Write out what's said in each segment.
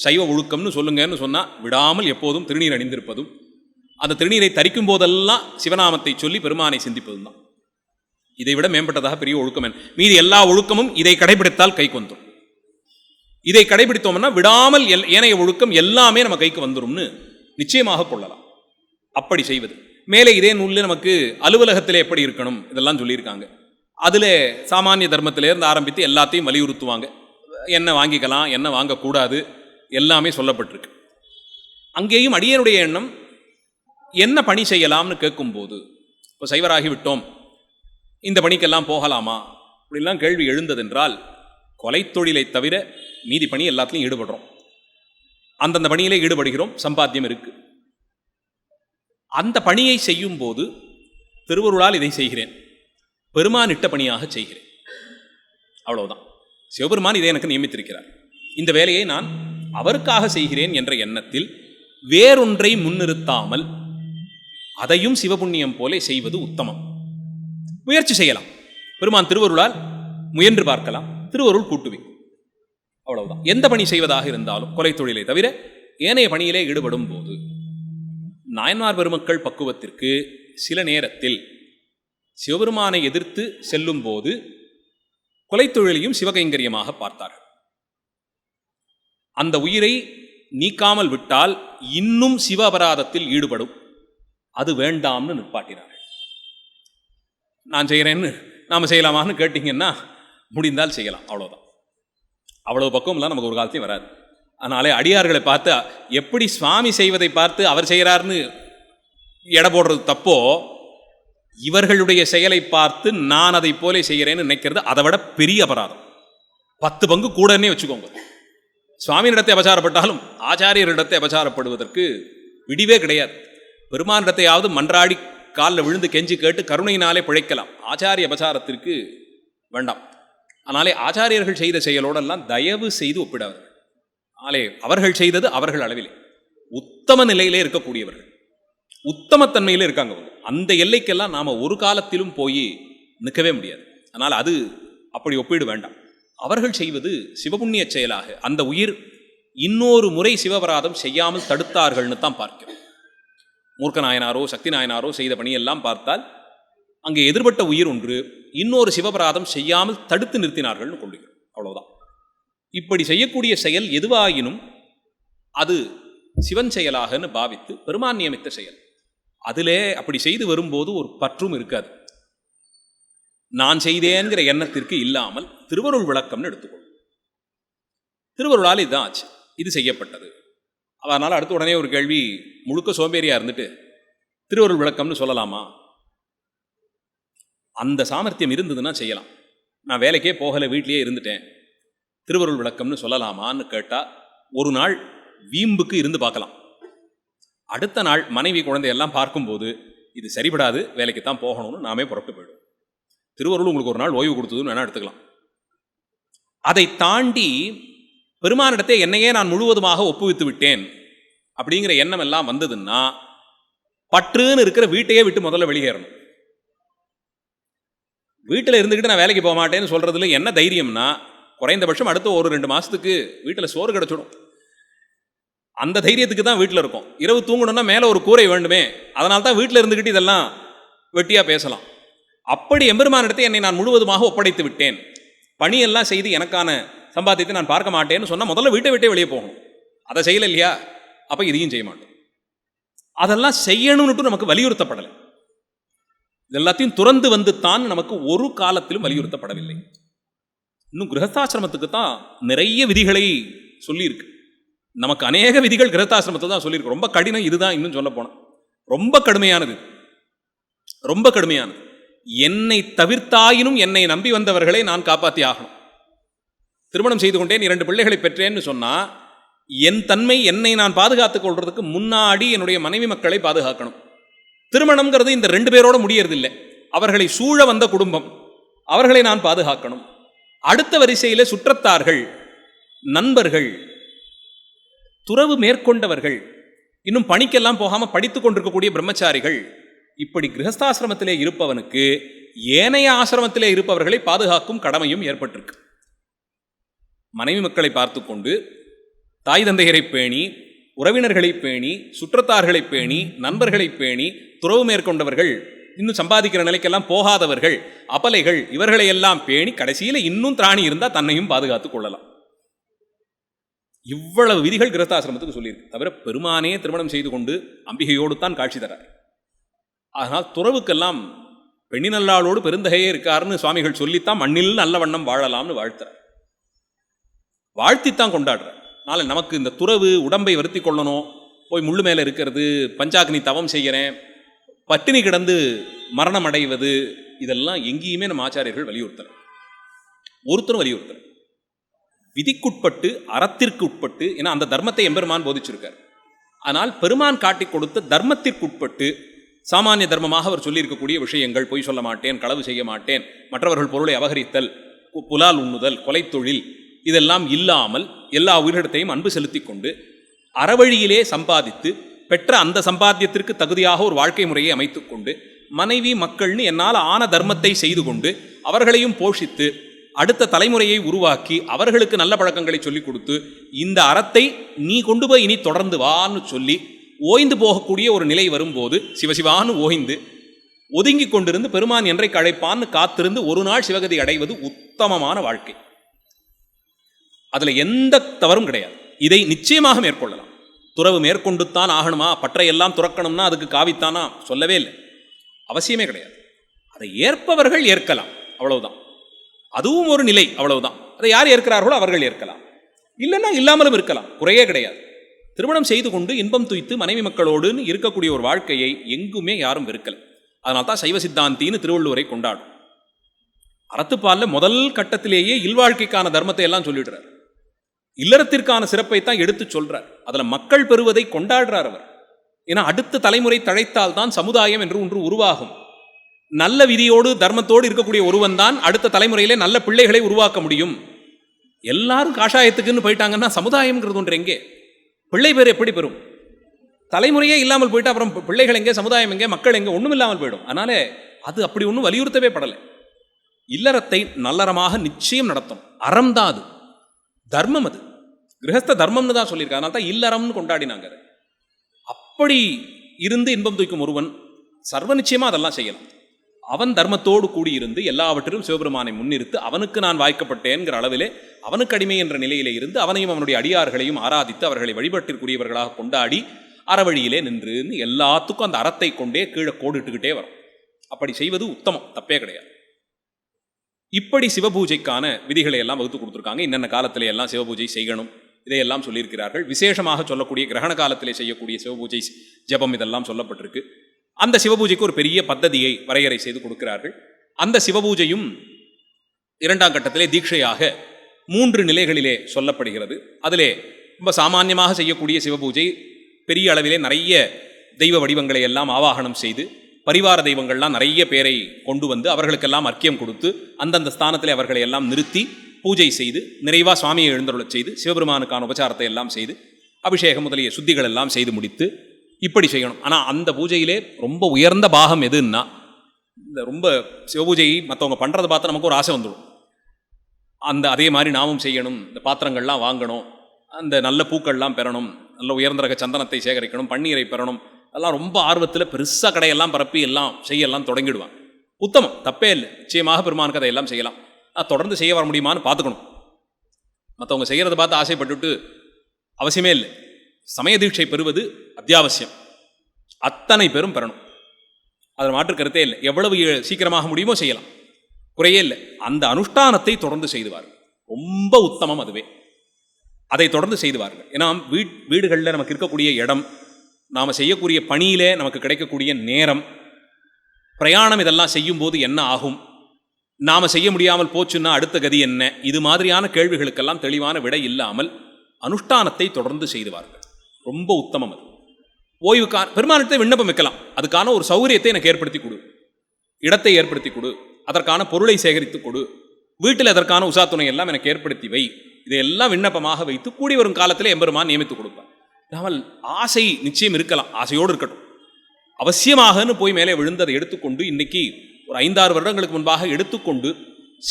சைவ ஒழுக்கம்னு சொல்லுங்கன்னு சொன்னால் விடாமல் எப்போதும் திருநீர் அணிந்திருப்பதும், அந்த திருநீரை தரிக்கும் போதெல்லாம் சிவநாமத்தை சொல்லி பெருமானை சிந்திப்பதும் தான். இதை விட மேம்பட்டதாக பெரிய ஒழுக்கம் மீதி எல்லா ஒழுக்கமும் இதை கடைபிடித்தால் கைக்கு வந்துடும். இதை கடைபிடித்தோம்னா விடாமல் ஏனைய ஒழுக்கம் எல்லாமே நம்ம கைக்கு வந்துடும்னு நிச்சயமாக கொள்ளலாம். அப்படி செய்வது. மேலே இதே நூலில் நமக்கு அலுவலகத்தில் எப்படி இருக்கணும் இதெல்லாம் சொல்லியிருக்காங்க. அதில் சாமானிய தர்மத்திலேருந்து ஆரம்பித்து எல்லாத்தையும் வலியுறுத்துவாங்க. என்ன வாங்கிக்கலாம், என்ன வாங்கக்கூடாது எல்லாமே சொல்லப்பட்டிருக்கு. அங்கேயும் அடியனுடைய எண்ணம் என்ன பணி செய்யலாம்னு கேட்கும்போது, இப்போ சைவராகி விட்டோம், இந்த பணிக்கெல்லாம் போகலாமா அப்படின்லாம் கேள்வி எழுந்ததென்றால், கொலை தொழிலை தவிர மீதி பணி எல்லாத்துலையும் ஈடுபடுறோம். அந்தந்த பணியிலே ஈடுபடுகிறோம், சம்பாத்தியம் இருக்கு. அந்த பணியை செய்யும் போது திருவருளால் இதை செய்கிறேன், பெருமான் இட்ட பணியாக செய்கிறேன், அவ்வளவுதான். சிவபெருமான் இதை எனக்கு நியமித்திருக்கிறார், இந்த வேலையை நான் அவருக்காக செய்கிறேன் என்ற எண்ணத்தில் வேறொன்றை முன்னிறுத்தாமல் அதையும் சிவபுண்ணியம் போல செய்வது உத்தமம். முயற்சி செய்யலாம், பெருமான் திருவருளால் முயன்று பார்க்கலாம், திருவருள் கூட்டுவி, அவ்வளவுதான். எந்த பணி செய்வதாக இருந்தாலும் கொலை தொழிலை தவிர ஏனைய பணியிலே ஈடுபடும் போது நாயன்மார் பெருமக்கள் பக்குவத்திற்கு சில நேரத்தில் சிவபெருமானை எதிர்த்து செல்லும் போது கொலை தொழிலையும் சிவகைங்கரியமாக பார்த்தார்கள். அந்த உயிரை நீக்காமல் விட்டால் இன்னும் சிவ அபராதத்தில் ஈடுபடும், அது வேண்டாம்னு நிற்பாட்டினார்கள். நான் செய்கிறேன்னு நாம் செய்யலாமான்னு கேட்டிங்கன்னா முடிந்தால் செய்யலாம், அவ்வளோதான். அவ்வளோ பக்குவம்லாம் நமக்கு ஒரு காலத்தையும் வராது. அதனாலே அடியார்களை பார்த்து எப்படி சுவாமி செய்வதை பார்த்து அவர் செய்கிறார்னு எடை போடுறது தப்போ, இவர்களுடைய செயலை பார்த்து நான் அதை போல செய்கிறேன்னு நினைக்கிறது அதை விட பெரிய அபராதம். 10 பங்கு கூடனே வச்சுக்கோங்க. சுவாமியிடத்தை அபசாரப்பட்டாலும் ஆச்சாரியரிடத்தை அபசாரப்படுவதற்கு விடிவே கிடையாது. பெருமானிடத்தையாவது மன்றாடி காலில் விழுந்து கெஞ்சி கேட்டு கருணையினாலே பிழைக்கலாம், ஆச்சாரிய அபசாரத்திற்கு வேண்டாம். அதனாலே ஆச்சாரியர்கள் செய்த செயலோடெல்லாம் தயவு செய்து ஒப்பிடாது. ஆலே அவர்கள் செய்தது அவர்கள் அளவிலே உத்தம நிலையிலே இருக்கக்கூடியவர்கள், உத்தமத்தன்மையிலே இருக்காங்க. அந்த எல்லைக்கெல்லாம் நாம் ஒரு காலத்திலும் போய் நிற்கவே முடியாது. அதனால் அது அப்படி ஒப்பீடு வேண்டாம். அவர்கள் செய்வது சிவபுண்ணிய செயலாக அந்த உயிர் இன்னொரு முறை சிவபராதம் செய்யாமல் தடுத்தார்கள்னு தான் பார்க்கிறோம். மூர்க்க நாயனாரோ சக்தி நாயனாரோ செய்த பணியெல்லாம் பார்த்தால் அங்கே எதிர்பட்ட உயிர் ஒன்று இன்னொரு சிவபராதம் செய்யாமல் தடுத்து நிறுத்தினார்கள்னு கொள்ளுகிறோம், அவ்வளவுதான். இப்படி செய்யக்கூடிய செயல் எதுவாயினும் அது சிவன் செயலாகன்னு பாவித்து பெருமான் நியமித்த செயல். அதிலே அப்படி செய்து வரும்போது ஒரு பற்றும் இருக்காது. நான் செய்தேங்கிற எண்ணத்திற்கு இல்லாமல் திருவருள் விளக்கம்னு எடுத்துக்கொள்ளும். திருவருளால் இதுதான் ஆச்சு, இது செய்யப்பட்டது. அதனால் அடுத்த உடனே ஒரு கேள்வி, முழுக்க சோம்பேறியா இருந்துட்டு திருவருள் விளக்கம்னு சொல்லலாமா? அந்த சாமர்த்தியம் இருந்ததுன்னா செய்யலாம். நான் வேலைக்கே போகலை, வீட்லேயே இருந்துட்டேன், திருவருள் விளக்கம்னு சொல்லலாமான்னு கேட்டால் ஒரு நாள் வீம்புக்கு இருந்து பார்க்கலாம். அடுத்த நாள் மனைவி குழந்தையெல்லாம் பார்க்கும்போது இது சரிபடாது, வேலைக்கு தான் போகணும்னு நாமே புறப்பட்டு போயிடும். திருவருள் உங்களுக்கு ஒரு நாள் ஓய்வு கொடுத்ததுன்னு வேணா எடுத்துக்கலாம். அதை தாண்டி பெருமானிடத்தை என்னையே நான் முழுவதுமாக ஒப்புவித்து விட்டேன் அப்படிங்கிற எண்ணம் எல்லாம் வந்ததுன்னா பற்றுன்னு இருக்கிற வீட்டையே விட்டு முதல்ல வெளியேறணும். வீட்டில் இருந்துக்கிட்டு நான் வேலைக்கு போக மாட்டேன்னு சொல்றதுல என்ன தைரியம்னா, குறைந்தபட்சம் அடுத்த ஒரு 2 மாசத்துக்கு வீட்டில் சோறு கிடச்சிடும். அந்த தைரியத்துக்கு தான் வீட்டில் இருக்கும். இரவு தூங்கணும்னா மேலே ஒரு கூரை வேண்டுமே, அதனால தான் வீட்டில் இருந்துக்கிட்டு இதெல்லாம் வெட்டியாக பேசலாம். அப்படி எம்பெருமானிடத்தை என்னை நான் முழுவதுமாக ஒப்படைத்து விட்டேன், பணியெல்லாம் செய்து எனக்கான சம்பாத்தியத்தை நான் பார்க்க மாட்டேன்னு சொன்னால் முதல்ல வீட்டை விட்டே வெளியே போகணும். அதை செய்யலை இல்லையா, அப்போ இதையும் செய்ய மாட்டோம். அதெல்லாம் செய்யணும்னுட்டு நமக்கு வலியுறுத்தப்படலை. இதெல்லாத்தையும் துறந்து வந்து தான் நமக்கு ஒரு காலத்திலும் வலியுறுத்தப்படவில்லை. இன்னும் கிரகஸ்தாசிரமத்துக்கு தான் நிறைய விதிகளை சொல்லியிருக்கு. நமக்கு அநேக விதிகள் கிரகஸ்தாசிரமத்தை தான் சொல்லியிருக்கு. ரொம்ப கடினம் இதுதான். இன்னும் சொல்ல போனால் ரொம்ப கடுமையானது, ரொம்ப கடுமையானது. என்னை தவிர்த்தாயினும் என்னை நம்பி வந்தவர்களை நான் காப்பாற்றி ஆகணும். திருமணம் செய்து கொண்டேன், 2 பிள்ளைகளை பெற்றேன்னு சொன்னால் என் தன்மை என்னை நான் பாதுகாத்துக் கொள்றதுக்கு முன்னாடி என்னுடைய மனைவி மக்களை பாதுகாக்கணும். திருமணம்ங்கிறது இந்த 2 பேரோட முடியறதில்லை. அவர்களை சூழ வந்த குடும்பம், அவர்களை நான் பாதுகாக்கணும். அடுத்த வரிசையில் சுற்றத்தார்கள், நண்பர்கள், துறவு மேற்கொண்டவர்கள், இன்னும் பணிக்கெல்லாம் போகாமல் படித்து கொண்டிருக்கக்கூடிய பிரம்மச்சாரிகள், இப்படி கிரகஸ்தாசிரமத்திலே இருப்பவனுக்கு ஏனைய ஆசிரமத்திலே இருப்பவர்களை பாதுகாக்கும் கடமையும் ஏற்பட்டிருக்கு. மனைவி மக்களை பார்த்து கொண்டு தாய் தந்தையரை பேணி, உறவினர்களை பேணி, சுற்றத்தார்களை பேணி, நண்பர்களை பேணி, துறவு மேற்கொண்டவர்கள், இன்னும் சம்பாதிக்கிற நிலைக்கெல்லாம் போகாதவர்கள், அபலைகள், இவர்களை எல்லாம் பேணி கடைசியில் இன்னும் திராணி இருந்தால் தன்னையும் பாதுகாத்துக் கொள்ளலாம். இவ்வளவு விதிகள் கிரகஸ்தாசிரமத்துக்கு சொல்லியிருக்கு. தவிர பெருமானே திருமணம் செய்து கொண்டு அம்பிகையோடு தான் காட்சி தரார். அதனால் துறவுக்கெல்லாம் பெண்ணினல்லாளோடு பெருந்தகையே இருக்காருன்னு சுவாமிகள் சொல்லித்தான் மண்ணில் நல்ல வண்ணம் வாழலாம்னு வாழ்த்துறார். வாழ்த்தித்தான் கொண்டாடுறார். அதனால நமக்கு இந்த துறவு, உடம்பை வருத்தி கொள்ளணும், போய் முள்ளு மேலே இருக்கிறது, பஞ்சாக்னி தவம் செய்கிறேன், பட்டினி கிடந்து மரணம் அடைவது, இதெல்லாம் எங்கேயுமே நம்ம ஆச்சாரியர்கள் வலியுறுத்தலை. ஒருத்தரும் வலியுறுத்தலை. விதிக்குட்பட்டு, அறத்திற்கு உட்பட்டு, ஏன்னா அந்த தர்மத்தை எம்பெருமான் போதிச்சிருக்கார். ஆனால் பெருமான் காட்டி கொடுத்த தர்மத்திற்குட்பட்டு, சாமானிய தர்மமாக அவர் சொல்லியிருக்கக்கூடிய விஷயங்கள், பொய் சொல்ல மாட்டேன், களவு செய்ய மாட்டேன், மற்றவர்கள் பொருளை அபகரித்தல், புலால் உண்ணுதல், கொலை தொழில், இதெல்லாம் இல்லாமல் எல்லா உயிரிடத்தையும் அன்பு செலுத்தி கொண்டு அறவழியிலே சம்பாதித்து பெற்ற அந்த சம்பாத்தியத்திற்கு தகுதியாக ஒரு வாழ்க்கை முறையை அமைத்து கொண்டு மனைவி மக்கள்னு என்னால் ஆன தர்மத்தை செய்து கொண்டு அவர்களையும் போஷித்து அடுத்த தலைமுறையை உருவாக்கி அவர்களுக்கு நல்ல பழக்கங்களை சொல்லிக் கொடுத்து இந்த அறத்தை நீ கொண்டு போய் இனி தொடர்ந்து வான்னு சொல்லி ஓய்ந்து போகக்கூடிய ஒரு நிலை வரும்போது சிவசிவான்னு ஓய்ந்து ஒதுங்கி கொண்டிருந்து பெருமான் என்றைக்கு அழைப்பான்னு காத்திருந்து ஒரு நாள் சிவகதி அடைவது உத்தமமான வாழ்க்கை. அதில் எந்த தவறும் கிடையாது. இதை நிச்சயமாக மேற்கொள்ளலாம். துறவு மேற்கொண்டுத்தான் ஆகணுமா, பற்றையெல்லாம் துறக்கணும்னா அதுக்கு காவித்தானா, சொல்லவே இல்லை, அவசியமே கிடையாது. அதை ஏற்பவர்கள் ஏற்கலாம், அவ்வளவுதான். அதுவும் ஒரு நிலை, அவ்வளவுதான். அதை யார் ஏற்கிறார்களோ அவர்கள் ஏற்கலாம், இல்லைன்னா இல்லாமலும் இருக்கலாம், குறையே கிடையாது. திருமணம் செய்து கொண்டு இன்பம் துய்த்து மனைவி மக்களோடுன்னு இருக்கக்கூடிய ஒரு வாழ்க்கையை எங்குமே யாரும் வெறுக்கலை. அதனால தான் சைவ சித்தாந்தின்னு திருவள்ளுவரை கொண்டாடும். அறத்துப்பாலில் முதல் கட்டத்திலேயே இல்வாழ்க்கைக்கான தர்மத்தை எல்லாம் சொல்லிடுறார். இல்லறத்திற்கான சிறப்பை தான் எடுத்து சொல்றார். அதில் மக்கள் பெறுவதை கொண்டாடுறார் அவர். ஏன்னா அடுத்த தலைமுறை தழைத்தால் தான் சமுதாயம் என்று ஒன்று உருவாகும். நல்ல விதியோடு தர்மத்தோடு இருக்கக்கூடிய ஒருவன் தான் அடுத்த தலைமுறையிலே நல்ல பிள்ளைகளை உருவாக்க முடியும். எல்லாரும் காஷாயத்துக்குன்னு போயிட்டாங்கன்னா சமுதாயம்ங்கிறது ஒன்று எங்கே, பிள்ளை பேர் எப்படி பெறும்? தலைமுறையே இல்லாமல் போயிட்டு அப்புறம் பிள்ளைகள் எங்கே, சமுதாயம் எங்கே, மக்கள் எங்கே, ஒன்றும் இல்லாமல் போயிடும். அதனால அது அப்படி ஒன்றும் வலியுறுத்தவே படலை. இல்லறத்தை நல்லறமாக நிச்சயம் நடத்தும். அறம் தான் அது, தர்மம் அது, கிரகஸ்த தர்மம்னு தான் சொல்லியிருக்காங்க. அதனால தான் இல்லறம்னு கொண்டாடினாங்க. அப்படி இருந்து இன்பம் தூக்கும் ஒருவன் சர்வ நிச்சயமாக அதெல்லாம் செய்யலாம். அவன் தர்மத்தோடு கூடியிருந்து எல்லாவற்றிலும் சிவபெருமானை முன்னிறுத்து அவனுக்கு நான் வாய்க்கப்பட்டேன்கிற அளவிலே அவனுக்கு அடிமை என்ற நிலையிலே இருந்து அவனையும் அவனுடைய அடியார்களையும் ஆராதித்து அவர்களை வழிபட்டிற்குரியவர்களாக கொண்டாடி அறவழியிலே நின்று எல்லாத்துக்கும் அந்த அறத்தை கொண்டே கீழே கோடிட்டுக்கிட்டே வரும். அப்படி செய்வது உத்தமம், தப்பே கிடையாது. இப்படி சிவபூஜைக்கான விதிகளை எல்லாம் வகுத்து கொடுத்துருக்காங்க. இன்னென்ன காலத்திலே எல்லாம் சிவபூஜை செய்யணும் இதையெல்லாம் சொல்லியிருக்கிறார்கள். விசேஷமாக சொல்லக்கூடிய கிரகண காலத்திலே செய்யக்கூடிய சிவபூஜை ஜபம் இதெல்லாம் சொல்லப்பட்டிருக்கு. அந்த சிவபூஜைக்கு ஒரு பெரிய பத்ததியை வரையறை செய்து கொடுக்கிறார்கள். அந்த சிவபூஜையும் இரண்டாம் கட்டத்திலே தீட்சையாக 3 நிலைகளிலே சொல்லப்படுகிறது. அதிலே ரொம்ப சாமான்யமாக செய்யக்கூடிய சிவபூஜை பெரிய அளவிலே நிறைய தெய்வ வடிவங்களை எல்லாம் ஆவாகனம் செய்து பரிவார தெய்வங்கள்லாம் நிறைய பேரை கொண்டு வந்து அவர்களுக்கெல்லாம் அர்க்கியம் கொடுத்து அந்தந்த ஸ்தானத்திலே அவர்களை எல்லாம் நிறுத்தி பூஜை செய்து நிறைவாக சுவாமியை எழுந்தருளச் செய்து சிவபெருமானுக்கான உபச்சாரத்தை எல்லாம் செய்து அபிஷேகம் முதலிய சுத்திகள் எல்லாம் செய்து முடித்து இப்படி செய்யணும். ஆனால் அந்த பூஜையிலே ரொம்ப உயர்ந்த பாகம் எதுன்னா, இந்த ரொம்ப சிவபூஜையை மற்றவங்க பண்ணுறதை பார்த்து நமக்கு ஒரு ஆசை வந்துடும். அதே மாதிரி நாமும் செய்யணும், இந்த பாத்திரங்கள்லாம் வாங்கணும், அந்த நல்ல பூக்கள்லாம் பெறணும், நல்ல உயர்ந்த ரக சந்தனத்தை சேகரிக்கணும், பன்னீரை பெறணும், அதெல்லாம் ரொம்ப ஆர்வத்தில் பெருசாக கடையெல்லாம் பரப்பி எல்லாம் செய்யலாம் தொடங்கிடுவாங்க. உத்தமம், தப்பே இல்லை. நிச்சயமாக பெருமானுக்கு அதையெல்லாம் செய்யலாம். தொடர்ந்து செய்ய வர முடியுமான்னு பார்த்துக்கணும். மற்றவங்க செய்கிறத பார்த்து ஆசைப்பட்டுட்டு அவசியமே இல்லை. சமய தீட்சை பெறுவது அத்தியாவசியம். அத்தனை பேரும் பெறணும், அதில் மாற்று கருத்தே இல்லை. எவ்வளவு சீக்கிரமாக முடியுமோ செய்யலாம், குறையே இல்லை. அந்த அனுஷ்டானத்தை தொடர்ந்து செய்துவார்கள், ரொம்ப உத்தமம் அதுவே. அதை தொடர்ந்து செய்துவார்கள். ஏன்னா வீடுகளில் நமக்கு இருக்கக்கூடிய இடம், நாம் செய்யக்கூடிய பணியிலே நமக்கு கிடைக்கக்கூடிய நேரம், பிரயாணம், இதெல்லாம் செய்யும்போது என்ன ஆகும், நாம் செய்ய முடியாமல் போச்சுன்னா அடுத்த கதி என்ன, இது மாதிரியான கேள்விகளுக்கெல்லாம் தெளிவான விடை இல்லாமல் அனுஷ்டானத்தை தொடர்ந்து செய்துவார்கள். ரொம்ப உத்தமம் அது. ஓய்வுக்கான பெருமானத்தை விண்ணப்பம் வைக்கலாம், அதுக்கான ஒரு சௌகரியத்தை எனக்கு ஏற்படுத்தி கொடு, இடத்தை ஏற்படுத்தி கொடு, அதற்கான பொருளை சேகரித்து கொடு, வீட்டில் அதற்கான உசாத்துணை எல்லாம் எனக்கு ஏற்படுத்தி வை, இதையெல்லாம் விண்ணப்பமாக வைத்து கூடி வரும் காலத்தில் எம்பெருமான் நியமித்து கொடுப்பார். ஆனால் ஆசை நிச்சயம் இருக்கலாம், ஆசையோடு இருக்கட்டும். அவசியமாகன்னு போய் மேலே விழுந்ததை எடுத்துக்கொண்டு இன்னைக்கு ஒரு 5-6 வருடங்களுக்கு முன்பாக எடுத்துக்கொண்டு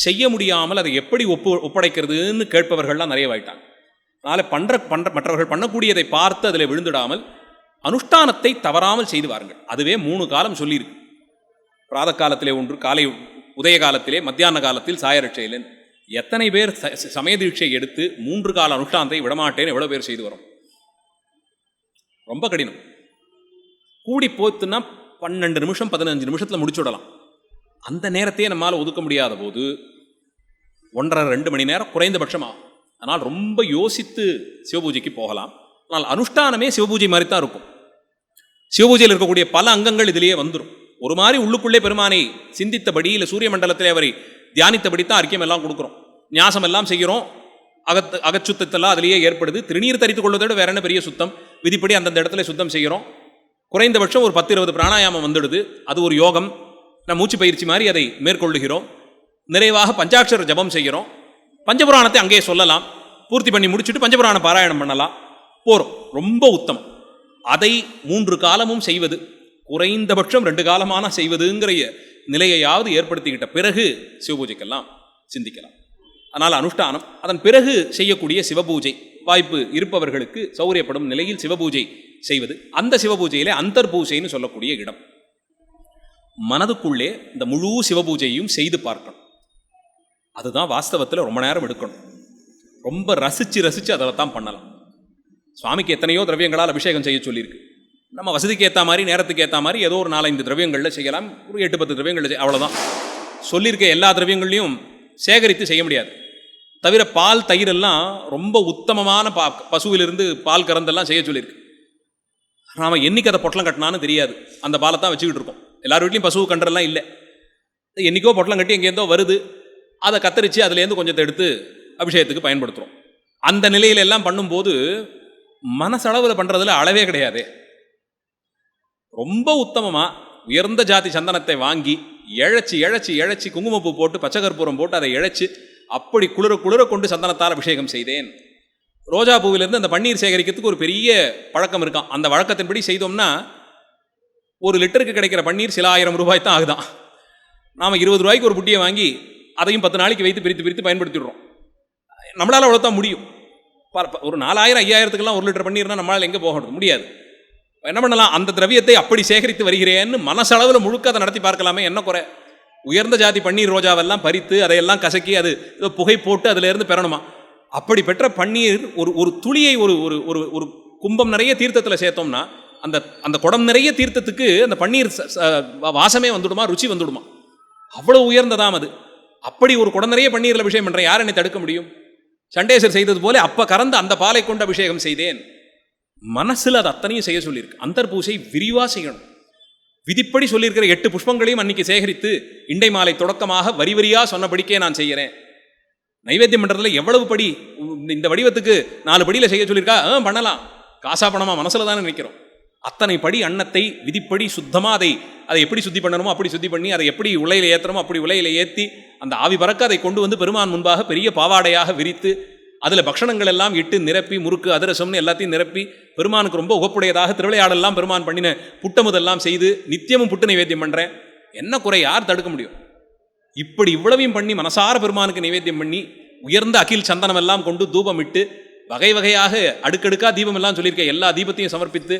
செய்ய முடியாமல் அதை எப்படி ஒப்படைக்கிறதுன்னு கேட்பவர்கள்லாம் நிறைய வாயிட்டாங்க. அதனால் மற்றவர்கள் பண்ணக்கூடியதை பார்த்து அதில் விழுந்துடாமல் அனுஷ்டானத்தை தவறாமல் செய்து வாருங்கள். அதுவே 3 காலம் சொல்லியிருக்கு. பிராத காலத்திலே ஒன்று, காலை உதய காலத்திலே, மத்தியான காலத்தில், சாயரட்சையில். எத்தனை பேர் சமய தீட்சை எடுத்து 3 கால அனுஷ்டானத்தை விடமாட்டேன்னு எவ்வளோ பேர் செய்து வரும்? ரொம்ப கடினம். கூடி போத்துன்னா 12 நிமிஷம் 15 நிமிஷத்தில் முடிச்சுடலாம். அந்த நேரத்தையே நம்மால் ஒதுக்க முடியாத போது 1.5-2 மணி நேரம் குறைந்தபட்சமாகும். அதனால் ரொம்ப யோசித்து சிவபூஜைக்கு போகலாம். ஆனால் அனுஷ்டானமே சிவபூஜை மாதிரி தான் இருக்கும். சிவபூஜையில் இருக்கக்கூடிய பல அங்கங்கள் இதிலேயே வந்துடும். ஒரு மாதிரி உள்ளுக்குள்ளே பெருமானை சிந்தித்தபடி, இல்லை சூரிய மண்டலத்திலே அவரை தியானித்தபடி தான் அறிக்கையம் எல்லாம் கொடுக்குறோம். ஞாசம் எல்லாம் செய்கிறோம். அகச்சுத்தத்தெல்லாம் அதிலேயே ஏற்படுது. திருநீர் தரித்து கொள்வதோட வேற என்ன பெரிய சுத்தம்? விதிப்படி அந்தந்த இடத்துல சுத்தம் செய்கிறோம். குறைந்தபட்சம் ஒரு 10-20 பிராணாயாமம் வந்துடுது. அது ஒரு யோகம். நான் மூச்சு பயிற்சி மாதிரி அதை மேற்கொள்ளுகிறோம். நிறைவாக பஞ்சாட்சர ஜபம் செய்கிறோம். பஞ்சபுராணத்தை அங்கேயே சொல்லலாம். பூர்த்தி பண்ணி முடிச்சுட்டு பஞ்சபுராண பாராயணம் பண்ணலாம். போகிறோம். ரொம்ப உத்தமம். அதை 3 காலமும் செய்வது, குறைந்தபட்சம் 2 காலமான செய்வதுங்கிற நிலையையாவது ஏற்படுத்திக்கிட்ட பிறகு சிவபூஜைக்கெல்லாம் சிந்திக்கலாம். அதனால் அனுஷ்டானம், அதன் பிறகு செய்யக்கூடிய சிவபூஜை, வாய்ப்பு இருப்பவர்களுக்கு சௌரியப்படும் நிலையில் சிவபூஜை செய்வது. அந்த சிவபூஜையிலே அந்தர்பூஜைன்னு சொல்லக்கூடிய இடம். மனதுக்குள்ளே இந்த முழு சிவபூஜையும் செய்து பார்க்கணும். அதுதான் வாஸ்தவத்தில் ரொம்ப நேரம் எடுக்கணும். ரொம்ப ரசித்து அதில் தான் பண்ணலாம். சுவாமிக்கு எத்தனையோ திரவியங்களால் அபிஷேகம் செய்ய சொல்லியிருக்கு. நம்ம வசதிக்கு ஏற்ற மாதிரி, நேரத்துக்கு ஏற்ற மாதிரி ஏதோ ஒரு 4-5 திரவியங்களில் செய்யலாம். ஒரு 8-10 திரவியங்கள் அவ்வளோதான் சொல்லியிருக்க. எல்லா திரவியங்களையும் சேகரித்து செய்ய முடியாது. தவிர பால், தயிர் எல்லாம் ரொம்ப உத்தமமான பசுவிலிருந்து பால் கறந்தெல்லாம் செய்ய சொல்லியிருக்கு. நாம் என்னைக்கு அதை பொட்டலம் கட்டினான்னு தெரியாது. அந்த பாலை தான் வச்சுக்கிட்டு இருக்கோம். எல்லார் வீட்லையும் பசு கன்றெல்லாம் இல்லை. என்றைக்கோ பொட்டலம் கட்டி எங்கேருந்தோ வருது. அதை கத்தரித்து அதுலேருந்து கொஞ்சத்தை எடுத்து அபிஷேகத்துக்கு பயன்படுத்துகிறோம். அந்த நிலையில எல்லாம் பண்ணும்போது மனசளவில் பண்ணுறதுல அளவே கிடையாது. ரொம்ப உத்தமமாக உயர்ந்த ஜாதி சந்தனத்தை வாங்கி இழைச்சி குங்குமப்பூ போட்டு பச்சை கற்பூரம் போட்டு அதை இழைச்சி அப்படி குளிர கொண்டு சந்தனத்தால் அபிஷேகம் செய்தேன். ரோஜா பூவிலிருந்து அந்த பன்னீர் சேகரிக்கிறதுக்கு ஒரு பெரிய பழக்கம் இருக்கான். அந்த வழக்கத்தின்படி செய்தோம்னா 1 லிட்டருக்கு கிடைக்கிற பன்னீர் சில 1000 ரூபாய் தான் ஆகுதான். நாம் 20 ரூபாய்க்கு ஒரு புட்டியை வாங்கி அதையும் 10 நாளைக்கு வைத்து பிரித்து பயன்படுத்திடுறோம். நம்மளால் அவ்வளோதான் முடியும். ஒரு 4000-5000த்துக்கெல்லாம் 1 லிட்டர் பன்னீர்னா நம்மளால் எங்கே போக முடியாது. என்ன பண்ணலாம்? அந்த திரவியத்தை அப்படி சேகரித்து வருகிறேன்னு மனசளவில் முழுக்க அதை நடத்தி பார்க்கலாமே, என்ன குறை? உயர்ந்த ஜாதி பன்னீர் ரோஜாவெல்லாம் பறித்து அதையெல்லாம் கசக்கி அது ஏதோ புகை போட்டு அதிலேருந்து பெறணுமா? அப்படி பெற்ற பன்னீர் ஒரு துளியை ஒரு கும்பம் நிறைய தீர்த்தத்தில் சேர்த்தோம்னா அந்த குடம் நிறைய தீர்த்தத்துக்கு அந்த பன்னீர் வாசமே வந்துடுமா, ருச்சி வந்துடுமா? அவ்வளோ உயர்ந்ததாம் அது. அப்படி ஒரு குடம் நிறைய பன்னீரில் அபிஷேகம் பண்ணுறேன், யார் என்னை தடுக்க முடியும்? சண்டேசர் செய்தது போல அப்போ கறந்து அந்த பாலை கொண்டு அபிஷேகம் செய்தேன். மனசில் அது அத்தனையும் செய்ய சொல்லியிருக்கு. அந்தர்பூஜை விரிவாக செய்யணும். விதிப்படி சொல்லியிருக்கிற 8 புஷ்பங்களையும் அன்னைக்கு சேகரித்து இண்டை மாலை தொடக்கமாக வரிவரியாக சொன்னபடிக்கே நான் செய்கிறேன். நைவேத்தியம் பண்ணுறதுல எவ்வளவு படி, இந்த வடிவத்துக்கு 4 படியில் செய்ய சொல்லியிருக்கா, பண்ணலாம். காசா பணமா மனசில் தானே நினைக்கிறோம். அத்தனை படி அன்னத்தை விதிப்படி சுத்தமாக அதை எப்படி சுத்தி பண்ணணுமோ அப்படி சுத்தி பண்ணி, அதை எப்படி உலையில் ஏற்றணுமோ அப்படி உலையில் ஏற்றி அந்த ஆவி பறக்க அதை கொண்டு வந்து பெருமான் முன்பாக பெரிய பாவாடையாக விரித்து அதில் பக்ஷணங்கள் எல்லாம் இட்டு நிரப்பி, முறுக்கு அதிரசம்னு எல்லாத்தையும் நிரப்பி, பெருமானுக்கு ரொம்ப உகப்புடையதாக திருவிளையாடெல்லாம் பெருமான் பண்ணின புட்டமுதெல்லாம் செய்து நித்தியமும் புட்டு நைவேத்தியம் பண்ணுறேன். என்ன குறை? யார் தடுக்க முடியும்? இப்படி இவ்வளவையும் பண்ணி மனசார பெருமானுக்கு நைவேத்தியம் பண்ணி உயர்ந்த அகில் சந்தனம் எல்லாம் கொண்டு தூபம் இட்டு வகை வகையாக அடுக்கடுக்காக தீபம் எல்லாம் சொல்லியிருக்க எல்லா தீபத்தையும் சமர்ப்பித்து,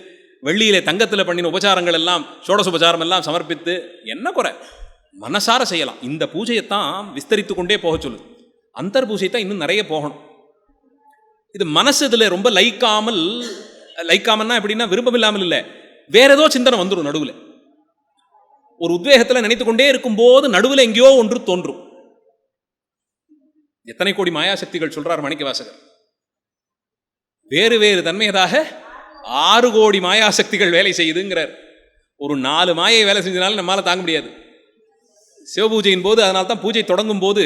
வெள்ளியிலே தங்கத்தில் பண்ணின உபச்சாரங்கள் எல்லாம் சோடசுபச்சாரம் எல்லாம் சமர்ப்பித்து, என்ன குறை? மனசார செய்யலாம். இந்த பூஜையைத்தான் விஸ்தரித்து கொண்டே போக சொல்லுது. அந்தர் பூஜை தான் இன்னும் நிறைய போகணும். இது மனசு இதில் ரொம்ப லைக்காமன்னா எப்படின்னா விருப்பம் இல்லாமல் இல்லை, வேற ஏதோ சிந்தனை வந்துடும். நடுவில் ஒரு உத்வேகத்தில் நினைத்து கொண்டே இருக்கும்போது நடுவில் எங்கேயோ ஒன்று தோன்றும். எத்தனை கோடி மாயாசக்திகள் சொல்றார் மாணிக்கவாசகர். வேறு வேறு தன்மையதாக 6 கோடி மாயாசக்திகள் வேலை செய்யுதுங்கிறார். ஒரு 4 மாயை வேலை செஞ்சதுனால நம்மளால் தாங்க முடியாது. சிவபூஜையின் போது அதனால்தான் பூஜை தொடங்கும் போது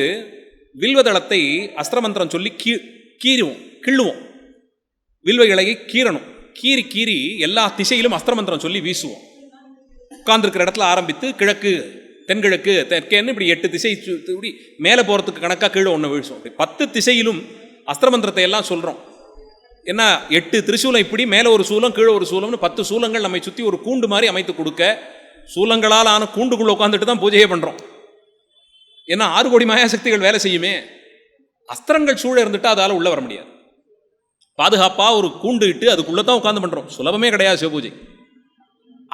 வில்வதளத்தை அஸ்திரமந்திரம் சொல்லி கிள்ளுவோம். வில்வ இலையை கீறணும். கீறி எல்லா திசையிலும் அஸ்திரமந்திரம் சொல்லி வீசுவோம். உட்கார்ந்துருக்கிற இடத்துல ஆரம்பித்து கிழக்கு, தென்கிழக்கு, தெற்கேன்னு இப்படி 8 திசை இப்படி மேலே போகிறதுக்கு கணக்காக கீழே ஒன்று வீழ்ச்சோம். 10 திசையிலும் அஸ்திரமந்திரத்தை எல்லாம் சொல்கிறோம். ஏன்னா 8 திரிசூலம் இப்படி மேலே ஒரு சூலம் கீழே ஒரு சூலம்னு 10 சூலங்கள் நம்மை சுற்றி ஒரு கூண்டு மாதிரி அமைத்து கொடுக்க, சூலங்களால் ஆன கூண்டுக்குள்ளே உட்காந்துட்டு தான் பூஜையே பண்ணுறோம். ஏன்னா 6 கோடி மாயாசக்திகள் வேலை செய்யுமே. அஸ்திரங்கள் சூழ இருந்துட்டு அதால் உள்ளே வர முடியாது. பாதுகாப்பாக ஒரு கூண்டு இட்டு அதுக்குள்ளே தான் உட்காந்து பண்ணுறோம். சுலபமே கிடையாது சிவபூஜை.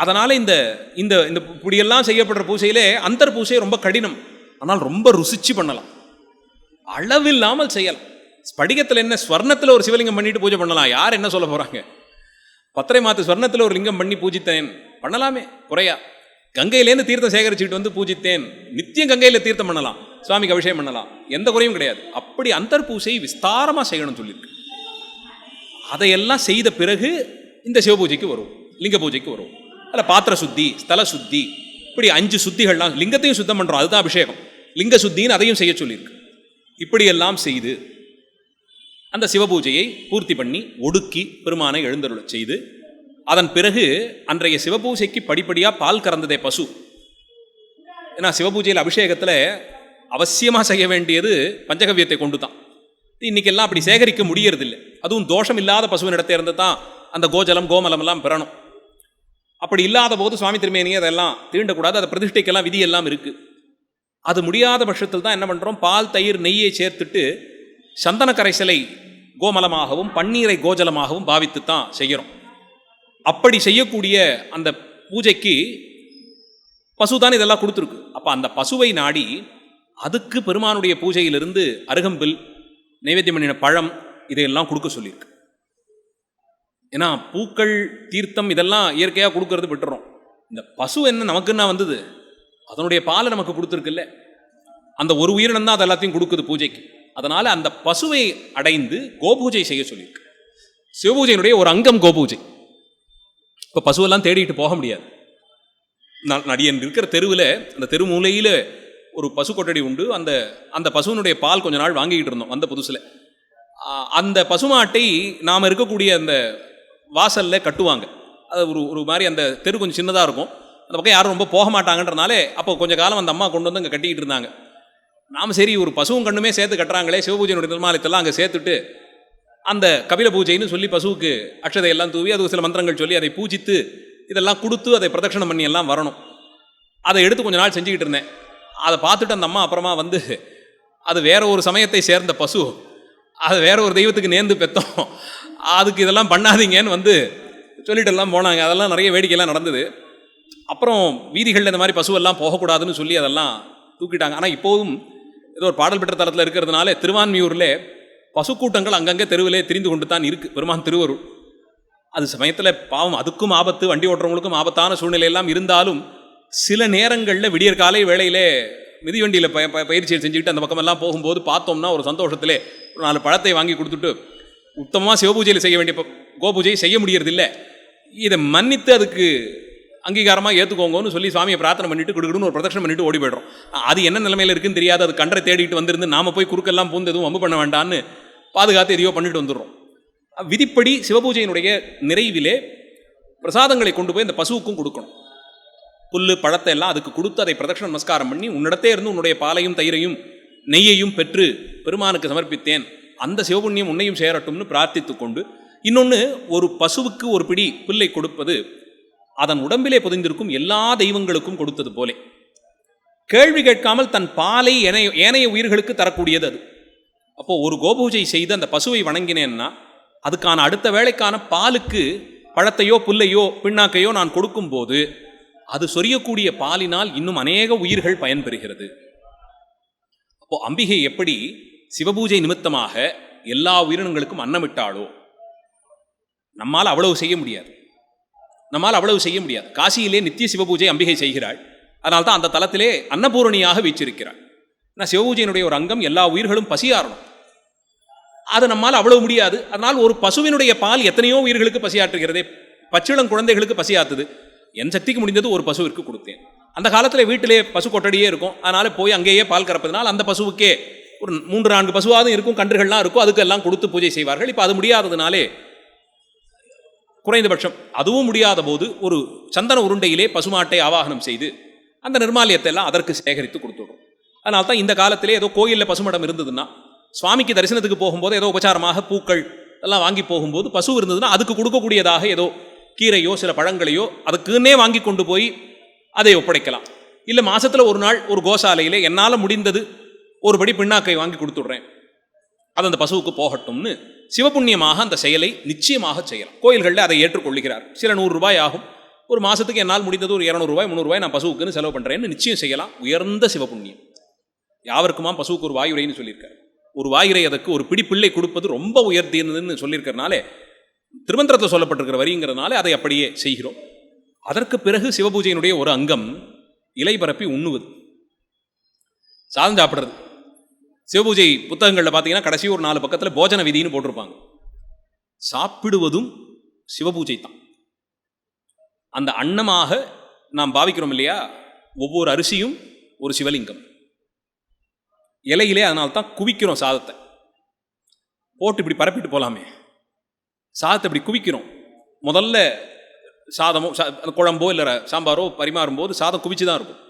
அதனால் இந்த இந்த இந்த இப்படியெல்லாம் செய்யப்படுற பூஜையிலே அந்தர் பூஜை ரொம்ப கடினம். ஆனால் ரொம்ப ருசிச்சு பண்ணலாம், அளவில்லாமல் செய்யலாம். ஸ்படிகத்தில் என்ன, ஸ்வர்ணத்தில் ஒரு சிவலிங்கம் பண்ணிட்டு பூஜை பண்ணலாம், யார் என்ன சொல்ல போகிறாங்க? பத்திரை மாத்து ஸ்வர்ணத்தில் ஒரு லிங்கம் பண்ணி பூஜித்தேன் பண்ணலாமே குறையா. கங்கையிலேருந்து தீர்த்தம் சேகரிச்சுட்டு வந்து பூஜித்தேன், நித்தியம் கங்கையில் தீர்த்தம் பண்ணலாம், சுவாமிக்கு அபிஷேகம் பண்ணலாம், எந்த குறையும் கிடையாது. அப்படி அந்தர் பூஜை விஸ்தாரமாக செய்யணும்னு சொல்லியிருக்கு. அதையெல்லாம் செய்த பிறகு இந்த சிவபூஜைக்கு வரும், லிங்க பூஜைக்கு வரும். அதில் பாத்திர சுத்தி, ஸ்தல சுத்தி, இப்படி 5 சுத்திகள்லாம். லிங்கத்தையும் சுத்தம் பண்ணுறோம், அதுதான் அபிஷேகம். லிங்க சுத்தின்னு அதையும் செய்ய சொல்லியிருக்கு. இப்படியெல்லாம் செய்து அந்த சிவபூஜையை பூர்த்தி பண்ணி ஒடுக்கி பெருமானை எழுந்தருளச் செய்து, அதன் பிறகு அன்றைய சிவபூஜைக்கு படிப்படியாக பால் கறந்ததே பசு. ஏன்னா சிவபூஜையில் அபிஷேகத்தில் அவசியமாக செய்ய வேண்டியது பஞ்சகவ்யத்தை கொண்டு தான். இன்றைக்கெல்லாம் அப்படி சேகரிக்க முடியறதில்லை. அதுவும் தோஷம் இல்லாத பசுவின் இடத்தை இருந்து தான் அந்த கோஜலம் கோமலம் எல்லாம் பெறணும். அப்படி இல்லாத போது சுவாமி திருமேனியை அதெல்லாம் தீண்டக்கூடாது, அதை பிரதிஷ்டைக்கெல்லாம் விதியெல்லாம் இருக்குது. அது முடியாத பட்சத்தில் தான் என்ன பண்ணுறோம், பால் தயிர் நெய்யை சேர்த்துட்டு சந்தன கரைசலை கோமலமாகவும் பன்னீரை கோஜலமாகவும் பாவித்து தான் செய்கிறோம். அப்படி செய்யக்கூடிய அந்த பூஜைக்கு பசுதான் இதெல்லாம் கொடுத்துருக்கு. அப்போ அந்த பசுவை நாடி அதுக்கு பெருமானுடைய பூஜையிலிருந்து அருகம்பில், நைவேத்தியம் பண்ணின பழம், இதையெல்லாம் கொடுக்க சொல்லியிருக்கு. ஏன்னா பூக்கள் தீர்த்தம் இதெல்லாம் இயற்கையாக கொடுக்கறது விட்டுறோம். இந்த பசு என்ன நமக்குன்னா வந்தது, அதனுடைய பாலை நமக்கு கொடுத்துருக்குல்ல, அந்த ஒரு உயிரினம் தான் அது எல்லாத்தையும் கொடுக்குது பூஜைக்கு. அதனால் அந்த பசுவை அடைந்து கோபூஜை செய்ய சொல்லியிருக்கு. சிவபூஜையினுடைய ஒரு அங்கம் கோபூஜை. இப்போ பசுவெல்லாம் தேடிட்டு போக முடியாது. நடிகன் இருக்கிற தெருவில், அந்த தெரு மூலையில் ஒரு பசு கொட்டடி உண்டு. அந்த அந்த பசுவினுடைய பால் கொஞ்ச நாள் வாங்கிக்கிட்டு இருந்தோம் வந்த புதுசில். அந்த பசுமாட்டை நாம் இருக்கக்கூடிய அந்த வாசலில் கட்டுவாங்க. அது ஒரு மாதிரி அந்த தெரு கொஞ்சம் சின்னதாக இருக்கும், அந்த பக்கம் யாரும் ரொம்ப போக மாட்டாங்கன்றனாலே அப்போ கொஞ்சம் காலம் அந்த அம்மா கொண்டு வந்து அங்கே கட்டிக்கிட்டு இருந்தாங்க. நாம் சரி ஒரு பசுவும் கண்ணுமே சேர்த்து கட்டுறாங்களே, சிவபூஜையினுடைய நிர்மாலயத்தெல்லாம் அங்கே சேர்த்துட்டு அந்த கபில பூஜைன்னு சொல்லி பசுவுக்கு அக்ஷதையெல்லாம் தூவி அது சில மந்திரங்கள் சொல்லி அதை பூஜித்து இதெல்லாம் கொடுத்து அதை பிரதட்சணம் பண்ணி எல்லாம் வரணும். அதை எடுத்து கொஞ்ச நாள் செஞ்சுக்கிட்டு இருந்தேன். அதை பார்த்துட்டு அந்த அம்மா அப்புறமா வந்து அது வேற ஒரு சமயத்தை சேர்ந்த பசு, அது வேற ஒரு தெய்வத்துக்கு நேர்ந்து பெற்றோம், அதுக்கு இதெல்லாம் பண்ணாதீங்கன்னு வந்து சொல்லிட்டு எல்லாம் போனாங்க. அதெல்லாம் நிறைய வேடிக்கையெல்லாம் நடந்தது. அப்புறம் வீதிகளில் இந்த மாதிரி பசுவெல்லாம் போகக்கூடாதுன்னு சொல்லி அதெல்லாம் தூக்கிட்டாங்க. ஆனால் இப்போதும் ஏதோ ஒரு பாடல் பெற்ற தரத்தில் இருக்கிறதுனால திருவான்மியூரில் பசுக்கூட்டங்கள் அங்கங்கே தெருவிலே திரிந்து கொண்டு தான் இருக்குது. பெருமான் திருவருள். அது சமயத்தில் பாவம் அதுக்கும் ஆபத்து, வண்டி ஓட்டுறவங்களுக்கும் ஆபத்தான சூழ்நிலையெல்லாம் இருந்தாலும் சில நேரங்களில் விடியற் காலை வேளையிலே மிதிவண்டியில் பயிற்சியை செஞ்சுக்கிட்டு அந்த பக்கமெல்லாம் போகும்போது பார்த்தோம்னா ஒரு சந்தோஷத்திலே ஒரு 4 பழத்தை வாங்கி கொடுத்துட்டு உத்தமமாக சிவபூஜையில் செய்ய வேண்டிய கோபூஜையை செய்ய முடியறதில்லை. இதை மன்னித்து அதுக்கு அங்கீகாரமாக ஏற்றுக்கோங்கன்னு சொல்லி சுவாமியை பிரார்த்தனை பண்ணிட்டு கொடுக்கணும்னு ஒரு பிரதட்சணம் பண்ணிட்டு ஓடி போய்டும். அது என்ன நிலைமையில் இருக்குன்னு தெரியாது. அது கண்டரை தேடிட்டு வந்திருந்து நாம் போய் குறுக்கெல்லாம் பூந்து எதுவும் வம்பு பண்ண வேண்டான்னு பாதுகாத்து எதையோ பண்ணிட்டு வந்துடுறோம். விதிப்படி சிவபூஜையினுடைய நிறைவிலே பிரசாதங்களை கொண்டு போய் இந்த பசுவுக்கும் கொடுக்கணும். புல்லு பழத்தை எல்லாம் அதுக்கு கொடுத்து அதை பிரதட்சண நமஸ்காரம் பண்ணி உன்னிடத்தே இருந்து உன்னுடைய பாலையும் தயிரையும் நெய்யையும் பெற்று பெருமானுக்கு சமர்ப்பித்தேன், அந்த சிவபுண்ணியம் உன்னையும் சேரட்டும்னு பிரார்த்தித்து கொண்டு, இன்னொன்று ஒரு பசுவுக்கு ஒரு பிடி புல்லை கொடுப்பது அதன் உடம்பிலே புதைந்திருக்கும் எல்லா தெய்வங்களுக்கும் கொடுத்தது போலே கேள்வி கேட்காமல் தன் பாலை ஏனைய உயிர்களுக்கு தரக்கூடியது அது. அப்போது ஒரு கோபூஜை செய்து அந்த பசுவை வணங்கினேன்னா அதுக்கான அடுத்த வேளைக்கான பாலுக்கு பழத்தையோ புல்லையோ பிண்ணாக்கையோ நான் கொடுக்கும்போது அது சொரியக்கூடிய பாலினால் இன்னும் அநேக உயிர்கள் பயன்பெறுகிறது. அப்போ அம்பிகை எப்படி சிவபூஜை நிமித்தமாக எல்லா உயிரினங்களுக்கும் அன்னமிட்டாளோ நம்மால் அவ்வளவு செய்ய முடியாது. காசியிலே நித்திய சிவபூஜை அம்பிகை செய்கிறாள். அதனால்தான் அந்த தலத்திலே அன்னபூரணியாக வீச்சிருக்கிறாள். ஆனால் சிவபூஜையினுடைய ஒரு அங்கம் எல்லா உயிர்களும் பசியாறணும். அது நம்மால் அவ்வளவு முடியாது. அதனால் ஒரு பசுவினுடைய பால் எத்தனையோ உயிர்களுக்கு பசியாற்றுகிறதே, பச்சிளம் குழந்தைகளுக்கு பசியாத்துது. என் சக்திக்கு முடிந்தது ஒரு பசுவிற்கு கொடுத்தேன். அந்த காலத்தில் வீட்டிலே பசு கொட்டடியே இருக்கும். அதனால் போய் அங்கேயே பால் கறப்பதனால் அந்த பசுவுக்கே ஒரு 3-4 பசுவாதும் இருக்கும், கன்றுகள்லாம் இருக்கும், அதுக்கெல்லாம் கொடுத்து பூஜை செய்வார்கள். இப்போ அது முடியாததுனாலே குறைந்தபட்சம் அதுவும் முடியாத போது ஒரு சந்தன உருண்டையிலே பசுமாட்டை ஆவாகனம் செய்து அந்த நிர்மாலயத்தை எல்லாம் அதற்கு சேகரித்து கொடுத்துடும். அதனால தான் இந்த காலத்திலே ஏதோ கோயிலில் பசுமடம் இருந்ததுன்னா சுவாமிக்கு தரிசனத்துக்கு போகும்போது ஏதோ உபச்சாரமாக பூக்கள் எல்லாம் வாங்கி போகும்போது பசு இருந்ததுன்னா அதுக்கு கொடுக்கக்கூடியதாக ஏதோ கீரையோ சில பழங்களையோ அதுக்குன்னே வாங்கி கொண்டு போய் அதை ஒப்படைக்கலாம். இல்லை மாதத்தில் ஒரு நாள் ஒரு கோசாலையிலே என்னால் முடிந்தது ஒரு படி பிண்ணாக்கை வாங்கி கொடுத்துட்றேன், அது அந்த பசுவுக்கு போகட்டும்னு சிவபுண்ணியமாக அந்த செயலை நிச்சயமாக செய்யலாம். கோயில்களில் அதை ஏற்றுக்கொள்கிறார். சில 100 ரூபாய் ஆகும். ஒரு மாதத்துக்கு என்னால் முடிந்தது ஒரு 200 ரூபாய் 300 ரூபாய் நான் பசுவுக்குன்னு செலவு பண்ணுறேன்னு நிச்சயம் செய்யலாம். உயர்ந்த சிவபுண்ணியம். யாவருக்குமா பசுவுக்கு ஒரு வாயுரைன்னு சொல்லியிருக்காரு. ஒரு வாயுரை அதற்கு ஒரு பிடிப்பிள்ளை கொடுப்பது ரொம்ப உயர்த்தியதுன்னு சொல்லியிருக்கிறனாலே திருமந்திரத்தில் சொல்லப்பட்டிருக்கிற வரிங்கிறதுனால அதை அப்படியே செய்கிறோம். அதற்கு பிறகு சிவபூஜையினுடைய ஒரு அங்கம் இலை பரப்பி உண்ணுவது, சாதம் சாப்பிட்றது. சிவபூஜை புத்தகங்களில் பார்த்தீங்கன்னா கடைசி ஒரு 4 பக்கத்தில் போஜன விதின்னு போட்டிருப்பாங்க. சாப்பிடுவதும் சிவபூஜை தான். அந்த அன்னமாக நாம் பாவிக்கிறோம் இல்லையா, ஒவ்வொரு அரிசியும் ஒரு சிவலிங்கம். இலையிலே அதனால்தான் குவிக்கிறோம் சாதத்தை. போட்டு இப்படி பரப்பிட்டு போகலாமே, சாதத்தை இப்படி குவிக்கிறோம். முதல்ல சாதமோ குழம்போ இல்லை சாம்பாரோ பரிமாறும்போது சாதம் குவிச்சு தான் இருக்கும்.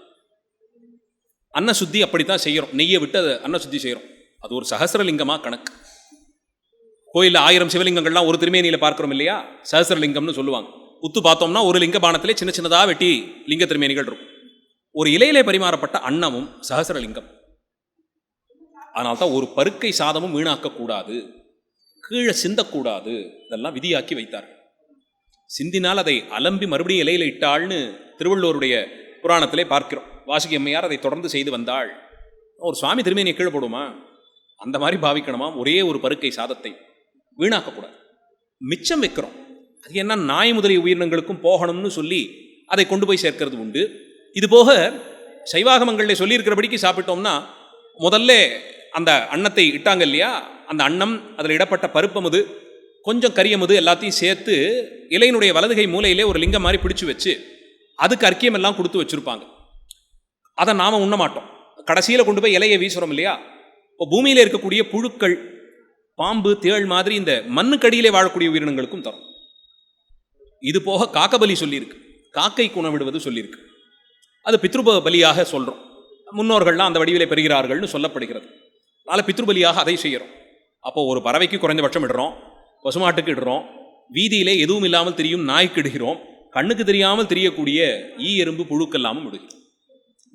அன்ன சுத்தி அப்படித்தான் செய்கிறோம். நெய்யை விட்டு அதை அன்ன சுத்தி செய்கிறோம். அது ஒரு சஹஸ்ரலிங்கமாக கணக்கு. கோயிலில் 1000 சிவலிங்கங்கள்லாம் ஒரு திருமேனியில் பார்க்குறோம் இல்லையா, சஹஸ்ரலிங்கம்னு சொல்லுவாங்க. உத்து பார்த்தோம்னா ஒரு லிங்க பானத்திலே சின்ன சின்னதாக வெட்டி லிங்க திருமேனிகள் இருக்கும். ஒரு இலையிலே பரிமாறப்பட்ட அன்னமும் சஹஸ்ரலிங்கம். அதனால்தான் ஒரு பருக்கை சாதமும் வீணாக்கக்கூடாது, கீழே சிந்தக்கூடாது, இதெல்லாம் விதியாக்கி வைத்தார்கள். சிந்தினால் அதை அலம்பி மறுபடியும் இலையில இட்டாள்னு திருவள்ளுவருடைய புராணத்திலே பார்க்கிறோம். வாசுகி அம்மையார் அதை தொடர்ந்து செய்து வந்தாள். ஒரு சுவாமி திருமேனியை கீழே போடுமா, அந்த மாதிரி பாவிக்கணுமா. ஒரே ஒரு பருக்கை சாதத்தை வீணாக்கக்கூடாது, மிச்சம் வைக்கிறோம். அது என்ன, நாய் முதலிய உயிரினங்களுக்கும் போகணும்னு சொல்லி அதை கொண்டு போய் சேர்க்கிறது உண்டு. இது போக சைவாகமங்களில் சொல்லியிருக்கிறபடிக்கு சாப்பிட்டோம்னா முதல்ல அந்த அன்னத்தை இட்டாங்க இல்லையா, அந்த அன்னம் அதில் இடப்பட்ட பருப்பமுது கொஞ்சம் கரியமுது எல்லாத்தையும் சேர்த்து இலையினுடைய வலதுகை மூலையிலே ஒரு லிங்கம் மாதிரி பிடிச்சு வச்சு அதுக்கு அர்க்கியம் எல்லாம் கொடுத்து வச்சுருப்பாங்க. அதை நாம் உண்ண மாட்டோம். கடைசியில் கொண்டு போய் இலையை வீசுகிறோம் இல்லையா. இப்போ பூமியில் இருக்கக்கூடிய புழுக்கள், பாம்பு, தேள் மாதிரி இந்த மண்ணுக்கடியிலே வாழக்கூடிய உயிரினங்களுக்கும் தரும். இது போக காக்கபலி சொல்லியிருக்கு, காக்கைக்கு உணவிடுவது சொல்லியிருக்கு. அது பித்ருப பலியாக சொல்கிறோம். முன்னோர்கள்லாம் அந்த வடிவிலே பெறுகிறார்கள்னு சொல்லப்படுகிறது. அதனால் பித்ருபலியாக அதை செய்கிறோம். அப்போ ஒரு பறவைக்கு குறைந்தபட்சம் இடுறோம், பசுமாட்டுக்கு இடுறோம், வீதியிலே எதுவும் இல்லாமல் தெரியும் நாய்க்கு இடுகிறோம், கண்ணுக்கு தெரியாமல் தெரியக்கூடிய ஈ எறும்பு புழுக்கெல்லாமும் இடுகிறோம்.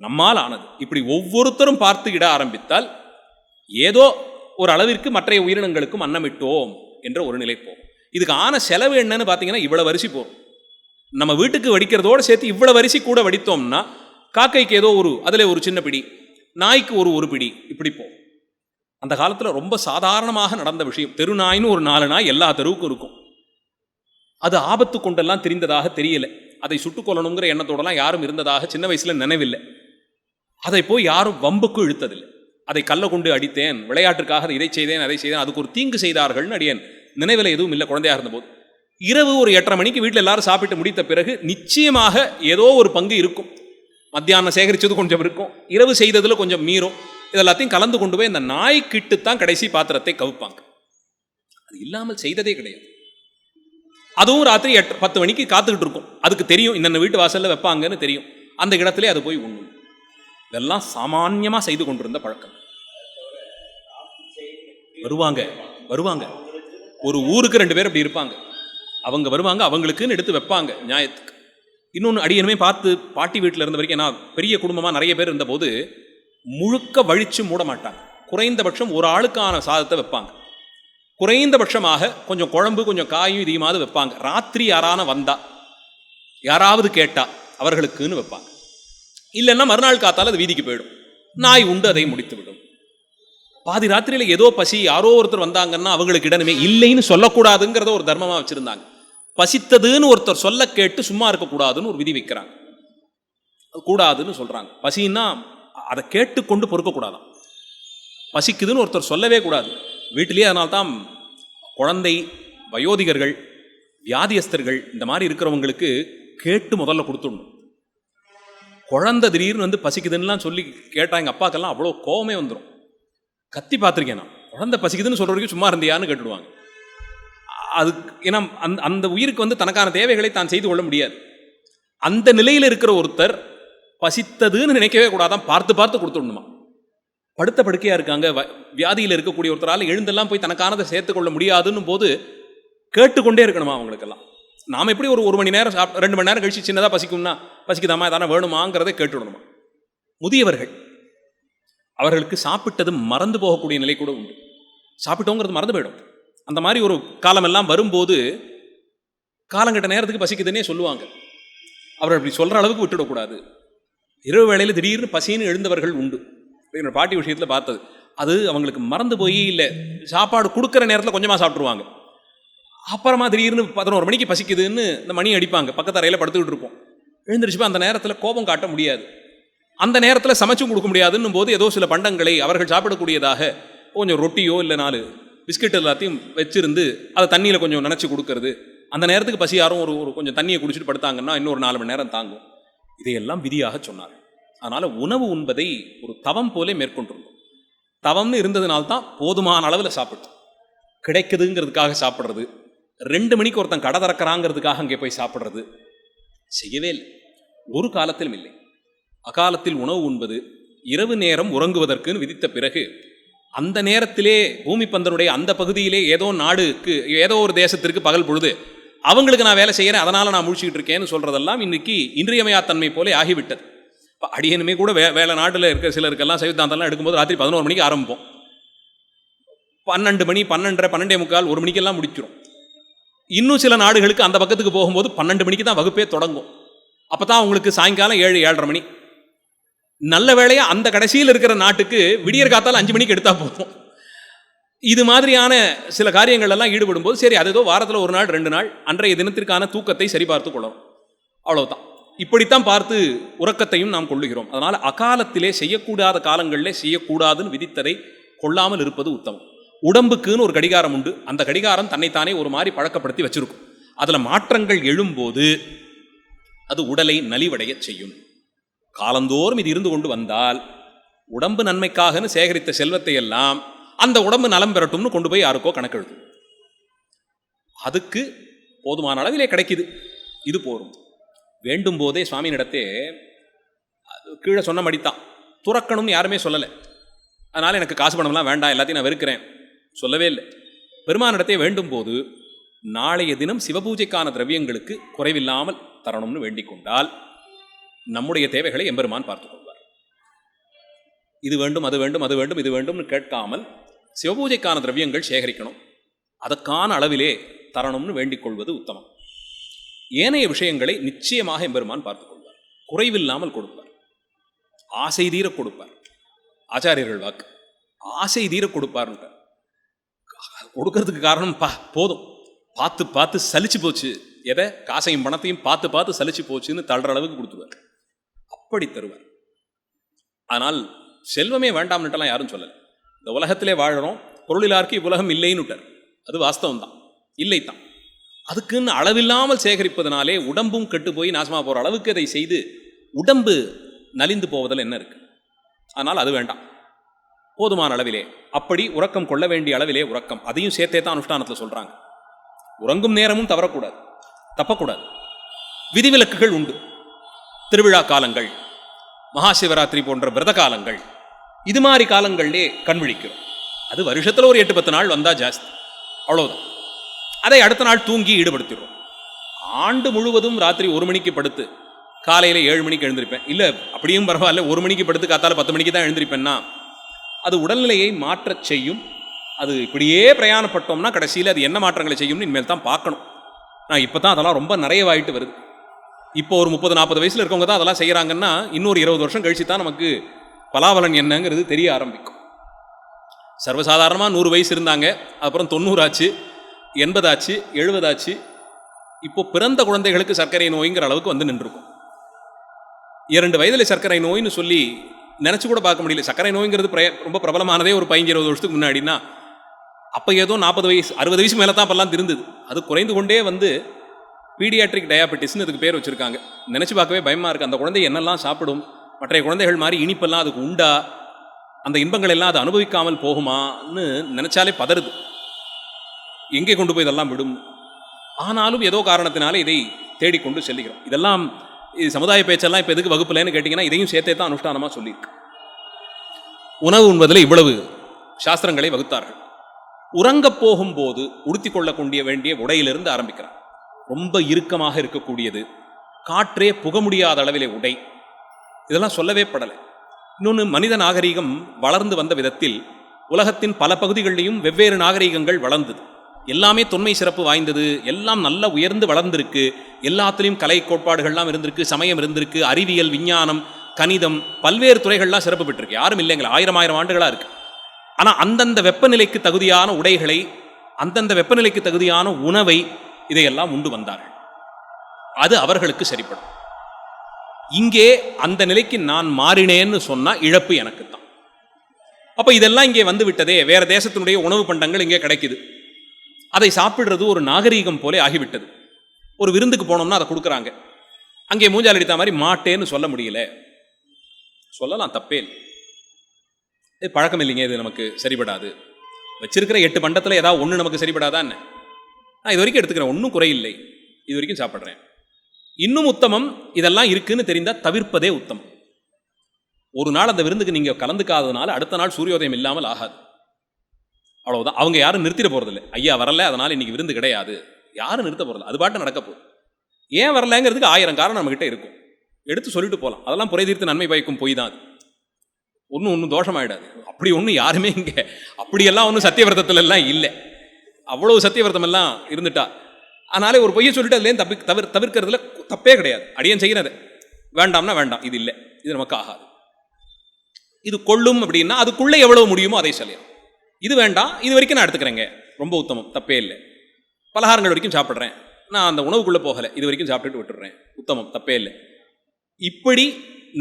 நம்மால் ஆனது. இப்படி ஒவ்வொருத்தரும் பார்த்து இட ஆரம்பித்தால் ஏதோ ஒரு அளவிற்கு மற்ற உயிரினங்களுக்கும் அன்னமிட்டோம் என்ற ஒரு நிலை போகும். இதுக்கு ஆன செலவு என்னன்னு பார்த்தீங்கன்னா இவ்வளவு அரிசி போகும். நம்ம வீட்டுக்கு வடிக்கிறதோடு சேர்த்து இவ்வளவு அரிசி கூட வடித்தோம்னா காக்கைக்கு ஏதோ அதில் ஒரு சின்ன பிடி, நாய்க்கு ஒரு பிடி, இப்படி போகும். அந்த காலத்தில் ரொம்ப சாதாரணமாக நடந்த விஷயம். தெருநாயின்னு ஒரு 4 நாய் எல்லா தெருவுக்கும் இருக்கும். அது ஆபத்து கொண்டெல்லாம் தெரிந்ததாக தெரியல. அதை சுட்டுக் கொள்ளணுங்கிற எண்ணத்தோடலாம் யாரும் இருந்ததாக சின்ன வயசில் நினைவில்லை. அதை போய் யாரும் வம்புக்கு இழுத்ததில்லை. அதை கல்லை கொண்டு அடித்தேன், விளையாட்டுக்காக இதை செய்தேன் அதை செய்தேன், அதுக்கு ஒரு தீங்கு செய்தார்கள்னு அடியேன் நினைவில் எதுவும் இல்லை. குழந்தையாக இருந்தபோது இரவு ஒரு 8:30 மணிக்கு வீட்டில் எல்லாரும் சாப்பிட்டு முடித்த பிறகு நிச்சயமாக ஏதோ ஒரு பங்கு இருக்கும். மத்தியானம் சேகரித்தது கொஞ்சம் இருக்கும், இரவு செய்ததில் கொஞ்சம் மீறும். இதெல்லாத்தையும் கலந்து கொண்டு போய் இந்த நாய்க்கிட்டுத்தான் கடைசி பாத்திரத்தை கவுப்பாங்க. அது இல்லாமல் செய்ததே கிடையாது. அதுவும் ராத்திரி 10 மணிக்கு காத்துக்கிட்டு இருக்கும். அதுக்கு தெரியும் இந்த வீட்டு வாசலில் வைப்பாங்கன்னு தெரியும். அந்த இடத்துல அது போய் உண்ணும். இதெல்லாம் சாமான்யமாக செய்து கொண்டிருந்த பழக்கம். வருவாங்க ஒரு ஊருக்கு 2 பேர் அப்படி இருப்பாங்க. அவங்க வருவாங்க, அவங்களுக்குன்னு எடுத்து வைப்பாங்க நியாயத்துக்கு. இன்னொன்று அடியனுமே பார்த்து பாட்டி வீட்டில் இருந்த வரைக்கும், நான் பெரிய குடும்பமாக நிறைய பேர் இருந்தபோது முழுக்க வழித்து மூட மாட்டாங்க. குறைந்தபட்சம் ஒரு ஆளுக்கான சாதத்தை வைப்பாங்க. குறைந்தபட்சமாக கொஞ்சம் குழம்பு கொஞ்சம் காயும் இதையுமாவது வைப்பாங்க. ராத்திரி யாரான வந்தா யாராவது கேட்டா அவர்களுக்குன்னு வைப்பாங்க. இல்லைன்னா மறுநாள் காத்தால் அது வீதிக்கு போயிடும், நாய் உண்டு அதை முடித்து விடும். பாதி ராத்திரியில் ஏதோ பசி, யாரோ ஒருத்தர் வந்தாங்கன்னா அவங்களுக்கு இடமே இல்லைன்னு சொல்லக்கூடாதுங்கிறத ஒரு தர்மமாக வச்சுருந்தாங்க. பசித்ததுன்னு ஒருத்தர் சொல்ல கேட்டு சும்மா இருக்கக்கூடாதுன்னு ஒரு விதி வைக்கிறாங்க. அது கூடாதுன்னு சொல்கிறாங்க. பசின்னா அதை கேட்டுக்கொண்டு பொறுக்கக்கூடாதான். பசிக்குதுன்னு ஒருத்தர் சொல்லவே கூடாது வீட்டிலேயே. அதனால்தான் குழந்தை, வயோதிகர்கள், வியாதியஸ்தர்கள் இந்த மாதிரி இருக்கிறவங்களுக்கு கேட்டு முதல்ல கொடுத்துடணும். குழந்தை திடீர்னு வந்து பசிக்குதுன்னெலாம் சொல்லி கேட்டால் எங்கள் அப்பாக்கெல்லாம் அவ்வளோ கோவமே வந்துடும். கத்தி பார்த்துருக்கேன் நான். குழந்தை பசிக்குதுன்னு சொல்கிற வரைக்கும் சும்மா இருந்தியான்னு கேட்டுடுவாங்க. அது ஏன்னா அந்த உயிருக்கு வந்து தனக்கான தேவைகளை தான் செய்து கொள்ள முடியாது. அந்த நிலையில் இருக்கிற ஒருத்தர் பசித்ததுன்னு நினைக்கவே கூடாதான், பார்த்து பார்த்து கொடுத்துடணுமா. படுத்த படுக்கையாக இருக்காங்க, வியாதியில் இருக்கக்கூடிய ஒருத்தரால் எழுந்தெல்லாம் போய் தனக்கானதை சேர்த்துக்கொள்ள முடியாதுன்னு போது கேட்டுக்கொண்டே இருக்கணுமா அவங்களுக்கெல்லாம். நாம் எப்படி ஒரு மணி நேரம் 2 மணி நேரம் கழிச்சு சின்னதாக பசிக்கும்னா பசிக்குதாமா எதானா வேணுமாங்கிறதை கேட்டுவிடணுமா. முதியவர்கள், அவர்களுக்கு சாப்பிட்டது மறந்து போகக்கூடிய நிலை கூட உண்டு. சாப்பிட்டோங்கிறது மறந்து போயிடும். அந்த மாதிரி ஒரு காலமெல்லாம் வரும்போது காலங்கட்ட நேரத்துக்கு பசிக்குதுன்னே சொல்லுவாங்க. அவர் அப்படி சொல்கிற அளவுக்கு விட்டுடக்கூடாது. இரவு வேளையில் திடீர்னு பசின்னு எழுந்தவர்கள் உண்டு. என்னோட பாட்டி விஷயத்தில் பார்த்தது. அது அவங்களுக்கு மறந்து போய் இல்லை சாப்பாடு கொடுக்குற நேரத்தில் கொஞ்சமாக சாப்பிட்ருவாங்க. அப்புறமா திடீர்னு 11 மணிக்கு பசிக்குதுன்னு இந்த மணி அடிப்பாங்க. பக்கத்து அறையில் படுத்துக்கிட்டு இருப்போம். எழுந்திரிச்சுப்பா அந்த நேரத்தில் கோபம் காட்ட முடியாது. அந்த நேரத்தில் சமைச்சும் கொடுக்க முடியாதுன்னும் போது ஏதோ சில பண்டங்களை அவர்கள் சாப்பிடக்கூடியதாக கொஞ்சம் ரொட்டியோ இல்லை 4 பிஸ்கட் எல்லாத்தையும் வச்சிருந்து அதை தண்ணியில் கொஞ்சம் நினச்சி கொடுக்கறது. அந்த நேரத்துக்கு பசி யாரும் ஒரு கொஞ்சம் தண்ணியை குடிச்சிட்டு படுத்தாங்கன்னா இன்னொரு 4 மணி நேரம் தாங்கும். இதையெல்லாம் விதியாக சொன்னார். அதனால் உணவு உண்பதை ஒரு தவம் போலே மேற்கொண்டிருந்தோம். தவம்னு இருந்ததுனால்தான் போதுமான அளவில் சாப்பிட்டோம். கிடைக்குதுங்கிறதுக்காக சாப்பிட்றது, 2 மணிக்கு ஒருத்தன் கடை திறக்கிறாங்கிறதுக்காக அங்கே போய் சாப்பிட்றது செய்யவே இல்லை. ஒரு காலத்திலும் இல்லை. அகாலத்தில் உணவு உண்பது, இரவு நேரம் உறங்குவதற்குன்னு விதித்த பிறகு அந்த நேரத்திலே பூமி பந்தனுடைய அந்த பகுதியிலே ஏதோ நாடுக்கு ஏதோ ஒரு தேசத்திற்கு பகல் பொழுது அவங்களுக்கு நான் வேலை செய்கிறேன் அதனால் நான் முழிச்சுக்கிட்டு இருக்கேன்னு சொல்கிறதெல்லாம் இன்னைக்கு இன்றியமையாத்தன்மை போலே ஆகிவிட்டது. இப்போ அடியனுமே கூட வேலை நாட்டில் இருக்கிற சிலருக்கெல்லாம் சைவத்தாந்தெல்லாம் எடுக்கும்போது ராத்திரி 11 மணிக்கு ஆரம்பிப்போம். 12 மணி 12:30 12:45 1 மணிக்கெல்லாம் முடிச்சிடும். இன்னும் சில நாடுகளுக்கு அந்த பக்கத்துக்கு போகும்போது 12 மணிக்கு தான் வகுப்பே தொடங்கும். அப்போ தான் அவங்களுக்கு சாயங்காலம் 7-7:30 மணி. நல்ல வேளையாக அந்த கடைசியில் இருக்கிற நாட்டுக்கு விடியற் காத்தால் 5 மணிக்கு எடுத்தால் போதும். இது மாதிரியான சில காரியங்கள் எல்லாம் ஈடுபடும் போது சரி அது ஏதோ வாரத்தில் 1 நாள் 2 நாள் அன்றைய தினத்திற்கான தூக்கத்தை சரிபார்த்து கொள்ளணும். அவ்வளவுதான். இப்படித்தான் பார்த்து உறக்கத்தையும் நாம் கொள்ளுகிறோம். அதனால் அகாலத்திலே செய்யக்கூடாத காலங்களிலே செய்யக்கூடாதுன்னு விதித்ததை கொள்ளாமல் இருப்பது உத்தமம். உடம்புக்குன்னு ஒரு கடிகாரம் உண்டு. அந்த கடிகாரம் தன்னைத்தானே ஒரு மாதிரி பழக்கப்படுத்தி வச்சிருக்கும். அதில் மாற்றங்கள் எழும்போது அது உடலை நலிவடைய செய்யும். காலந்தோறும் இது இருந்து கொண்டு வந்தால் உடம்பு நன்மைக்காகனு சேகரித்த செல்வத்தை எல்லாம் அந்த உடம்பு நலம் பெறட்டும்னு கொண்டு போய் யாருக்கோ கணக்கெழுது. அதுக்கு போதுமான அளவிலே கிடைக்குது, இது போரும். வேண்டும் போதே சுவாமியினிடத்தே கீழே சொன்ன மடித்தான். துறக்கணும்னு யாருமே சொல்லலை. அதனால் எனக்கு காசு பணம்லாம் வேண்டாம், எல்லாத்தையும் நான் வெறுக்கிறேன் சொல்லவே இல்லை. பெருமானிடத்தே வேண்டும் போது நாளைய தினம் சிவபூஜைக்கான திரவியங்களுக்கு குறைவில்லாமல் தரணும்னு வேண்டிக் கொண்டால் நம்முடைய தேவைகளை எம்பெருமான் பார்த்துக் கொள்வார். இது வேண்டும் அது வேண்டும் அது வேண்டும் இது வேண்டும்னு கேட்காமல் சிவபூஜைக்கான திரவியங்கள் சேகரிக்கணும், அதற்கான அளவிலே தரணும்னு வேண்டிக் கொள்வது உத்தமம். ஏனைய விஷயங்களை நிச்சயமாக எம்பெருமான் பார்த்துக் கொள்வார், குறைவில்லாமல் கொடுப்பார், ஆசை தீர கொடுப்பார். ஆச்சாரியர்கள் வாக்கு ஆசை தீர கொடுப்பார்ன்ற கொடுக்கறதுக்கு காரணம் போதும் பார்த்து பார்த்து சலிச்சு போச்சு, எதை காசையும் பணத்தையும் பார்த்து பார்த்து சலிச்சு போச்சுன்னு தள்ளுற அளவுக்கு கொடுத்துருவார், அப்படி தருவார். ஆனால் செல்வமே வேண்டாம்னுட்டெல்லாம் யாரும் சொல்லலை. இந்த உலகத்திலே வாழறோம், பொருளிலாருக்கு இவ்வுலகம் இல்லைன்னுட்டார். அது வாஸ்தவம் தான், இல்லைத்தான். அதுக்குன்னு அளவில்லாமல் சேகரிப்பதனாலே உடம்பும் கெட்டு போய் நாசமாக போகிற அளவுக்கு அதை செய்து உடம்பு நலிந்து போவதில் என்ன இருக்கு? அதனால் அது வேண்டாம். போதுமான அளவிலே அப்படி உறக்கம் கொள்ள வேண்டிய அளவிலே உறக்கம், அதையும் சேர்த்தே தான் அனுஷ்டானத்தில் சொல்கிறாங்க. உறங்கும் நேரமும் தவறக்கூடாது, தப்பக்கூடாது. விதிவிலக்குகள் உண்டு. திருவிழா காலங்கள், மகாசிவராத்திரி போன்ற விரத காலங்கள், இது மாதிரி காலங்கள்லே கண் விழிக்கிறோம். அது வருஷத்தில் ஒரு 8-10 நாள் வந்தால் ஜாஸ்தி, அவ்வளோதான். அதை அடுத்த நாள் தூங்கி ஈடுபடுத்திடுறோம். ஆண்டு முழுவதும் ராத்திரி 1 மணிக்கு படுத்து காலையில் 7 மணிக்கு எழுந்திருப்பேன், இல்லை அப்படியும் பரவாயில்ல 1 மணிக்கு படுத்து காத்தால 10 மணிக்கு தான் எழுந்திருப்பேன்னா அது உடல்நிலையை மாற்றச் செய்யும். அது இப்படியே பிரயாணப்பட்டோம்னா கடைசியில் அது என்ன மாற்றங்களை செய்யும்னு இனிமேல் தான் பார்க்கணும். நான் இப்போ தான் அதெல்லாம் ரொம்ப நிறையவாயிட்டு வருது. இப்போ ஒரு 30-40 வயசில் இருக்கவங்க தான் அதெல்லாம் செய்கிறாங்கன்னா இன்னொரு 20 வருஷம் கழிச்சு தான் நமக்கு பலாபலன் என்னங்கிறது தெரிய ஆரம்பிக்கும். சர்வசாதாரணமாக 100 வயசு இருந்தாங்க, அப்புறம் 90 ஆச்சு, 80 ஆச்சு, 70 ஆச்சு. இப்போ பிறந்த குழந்தைகளுக்கு சர்க்கரை நோய்ங்கிற அளவுக்கு வந்து நின்றுருக்கும். 2 வயதில் சர்க்கரை நோயின்னு சொல்லி நினச்சி கூட பார்க்க முடியல. சர்க்கரை நோய்ங்கிறது ரொம்ப பிரபலமானதே ஒரு 15-20 வருஷத்துக்கு முன்னாடினா. அப்போ ஏதோ 40 வயசு 60 வயசு மேலே தான் அப்பெல்லாம் இருந்தது. அது குறைந்து கொண்டே வந்து பீடியாட்ரிக் டயாபெட்டிஸ்ன்னு அதுக்கு பேர் வச்சுருக்காங்க. நினச்சி பார்க்கவே பயமாக இருக்குது. அந்த குழந்தை என்னெல்லாம் சாப்பிடும், மற்ற குழந்தைகள் மாதிரி இனிப்பெல்லாம் அதுக்கு உண்டா, அந்த இன்பங்கள் எல்லாம் அதை அனுபவிக்காமல் போகுமான்னு நினச்சாலே பதறுது. எங்கே கொண்டு போய் இதெல்லாம் விடும்? ஆனாலும் ஏதோ காரணத்தினால இதை தேடிக்கொண்டு செல்லுகிறோம். இதெல்லாம் இது சமுதாய பேச்செல்லாம் இப்போ எதுக்கு வகுப்புலன்னு கேட்டிங்கன்னா இதையும் சேர்த்தே தான் அனுஷ்டானமாக சொல்லியிருக்கு. உணவு உண்பதில் இவ்வளவு சாஸ்திரங்களை வகுத்தார்கள். உறங்கப் போகும்போது உடுத்தி கொள்ள வேண்டிய உடையிலிருந்து ஆரம்பிக்கிறார். ரொம்ப இறுக்கமாக இருக்கக்கூடியது, காற்றே புக முடியாத அளவிலே உடை, இதெல்லாம் சொல்லவே படலை. இன்னொன்று, மனித நாகரீகம் வளர்ந்து வந்த விதத்தில் உலகத்தின் பல பகுதிகளிலையும் வெவ்வேறு நாகரிகங்கள் வளர்ந்தது. எல்லாமே தொன்மை சிறப்பு வாய்ந்தது, எல்லாம் நல்ல உயர்ந்து வளர்ந்திருக்கு. எல்லாத்துலேயும் கலை கோட்பாடுகள்லாம் இருந்திருக்கு, சமயம் இருந்திருக்கு, அறிவியல், விஞ்ஞானம், கணிதம், பல்வேறு துறைகள்லாம் சிறப்பு பெற்றிருக்கு. யாரும் இல்லைங்களா, ஆயிரம் ஆண்டுகளாக இருக்கு. ஆனால் அந்தந்த வெப்பநிலைக்கு தகுதியான உடைகளை, அந்தந்த வெப்பநிலைக்கு தகுதியான உணவை, இதையெல்லாம் உண்டு வந்தார்கள். அது அவர்களுக்கு சரிப்படும். இங்கே அந்த நிலைக்கு நான் மாறினேன்னு சொன்னால் இழப்பு எனக்கு தான். அப்போ இதெல்லாம் இங்கே வந்து விட்டதே, வேற தேசத்தினுடைய உணவு பண்டங்கள் இங்கே கிடைக்குது, அதை சாப்பிடுறது ஒரு நாகரீகம் போலே ஆகிவிட்டது. ஒரு விருந்துக்கு போனோம்னா அதை கொடுக்குறாங்க, அங்கே மூஞ்சால் அடித்த மாதிரி மாட்டேன்னு சொல்ல முடியல. சொல்லலாம், தப்பே இல்லை. பழக்கம் இல்லைங்க, இது நமக்கு சரிபடாது. வச்சிருக்கிற 8 பண்டத்தில் ஏதாவது ஒன்று நமக்கு சரிபடாதான். நான் இது வரைக்கும் எடுத்துக்கிறேன், ஒன்றும் குறையில்லை, இது வரைக்கும் சாப்பிட்றேன். இன்னும் உத்தமம், இதெல்லாம் இருக்குன்னு தெரிந்தால் தவிர்ப்பதே உத்தமம். ஒரு நாள் அந்த விருந்துக்கு நீங்கள் கலந்துக்காததுனால அடுத்த நாள் சூரியோதயம் இல்லாமல் ஆகாது, அவ்வளவுதான். அவங்க யாரும் நிறுத்திட போறதில்லை. ஐயா வரல, அதனால இன்னைக்கு விருந்து கிடையாது, யாரும் நிறுத்த போறதில்லை. அது பாட்டு நடக்க போகுது. ஏன் வரலங்கிறதுக்கு 1000 காரணம் நம்மகிட்ட இருக்கும், எடுத்து சொல்லிட்டு போகலாம். அதெல்லாம் புரை தீர்த்து நன்மை பயக்கும் போய் தான் அது. ஒன்றும் தோஷமாயிடாது. அப்படி ஒன்றும் யாருமே இங்கே அப்படியெல்லாம் ஒன்றும் சத்தியவிரதத்துல எல்லாம் இல்லை. அவ்வளவு சத்தியவிரதம் எல்லாம் இருந்துட்டா, அதனாலே ஒரு பொய்யை சொல்லிட்டு அதுலேயும் தவிர்க்கிறதுல தப்பே கிடையாது. அடியன் செய்கிறது வேண்டாம்னா வேண்டாம், இது இல்லை, இது நமக்கு ஆகாது. இது கொள்ளும் அப்படின்னா அதுக்குள்ளே எவ்வளவு முடியுமோ அதை சொல்லலாம். இது வேண்டாம், இது வரைக்கும் நான் எடுத்துக்கிறேங்க, ரொம்ப உத்தமம், தப்பே இல்லை. பலகாரங்கள் வரைக்கும் சாப்பிட்றேன், நான் அந்த உணவுக்குள்ளே போகலை, இது வரைக்கும் சாப்பிட்டுட்டு விட்டுடுறேன், உத்தமம், தப்பே இல்லை. இப்படி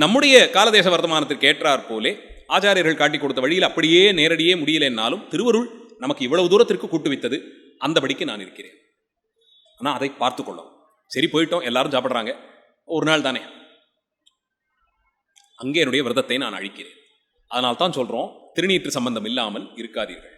நம்முடைய காலதேச வர்த்தமானத்திற்கு ஏற்றாற் போலே ஆச்சாரியர்கள் காட்டி கொடுத்த வழியில் அப்படியே நேரடியே முடியலைன்னாலும் திருவருள் நமக்கு இவ்வளவு தூரத்திற்கு கூட்டுவித்தது. அந்தபடிக்கு நான் இருக்கிறேன். ஆனால் அதை பார்த்து கொள்ளும். சரி, போயிட்டோம், எல்லாரும் சாப்பிட்றாங்க, ஒரு நாள் தானே, அங்கே என்னுடைய விரதத்தை நான் அழிக்கிறேன். அதனால் தான் சொல்கிறோம், திருநீற்று சம்பந்தம் இல்லாமல் இருக்காதீர்கள்.